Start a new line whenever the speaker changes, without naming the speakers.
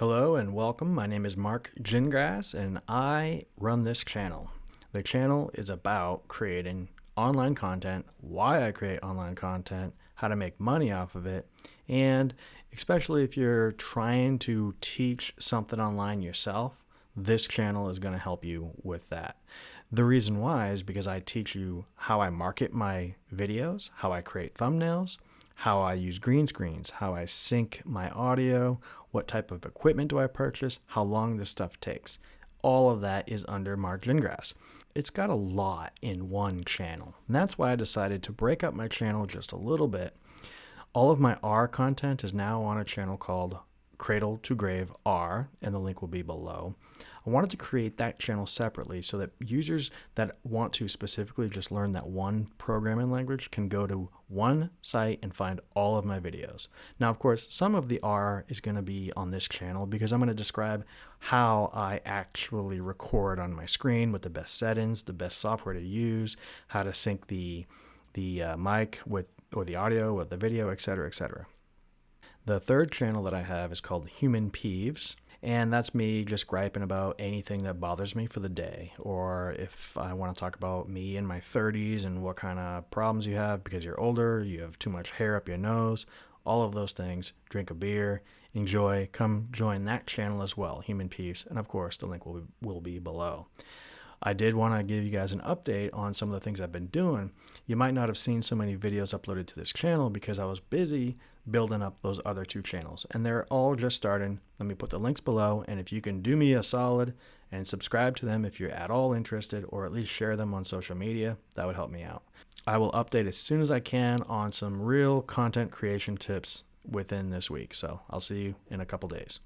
Hello and welcome. My name is Mark Gingrass and I run this channel. The channel is about creating online content, why I create online content, how to make money off of it, and especially if you're trying to teach something online yourself, this channel is going to help you with that. The reason why is because I teach you how I market my videos, how I create thumbnails, how I use green screens, how I sync my audio, what type of equipment do I purchase, how long this stuff takes. All of that is under Mark Gingrass. It's got a lot in one channel. And that's why I decided to break up my channel just a little bit. All of my R content is now on a channel called Cradle to Grave R, and the link will be below. I wanted to create that channel separately so that users that want to specifically just learn that one programming language can go to one site and find all of my videos. Now, of course, some of the R is going to be on this channel because I'm going to describe how I actually record on my screen with the best settings, the best software to use, how to sync the mic with or the audio with the video, etc., etc. The third channel that I have is called Human Peeves, and that's me just griping about anything that bothers me for the day, or if I want to talk about me in my 30s and what kind of problems you have because you're older, you have too much hair up your nose, all of those things. Drink a beer, enjoy, come join that channel as well, Human Peeves, and of course the link will be below. I did want to give you guys an update on some of the things I've been doing. You might not have seen so many videos uploaded to this channel because I was busy building up those other two channels, and they're all just starting. Let me put the links below, and if you can do me a solid and subscribe to them if you're at all interested, or at least share them on social media, that would help me out. I will update as soon as I can on some real content creation tips within this week, so I'll see you in a couple days.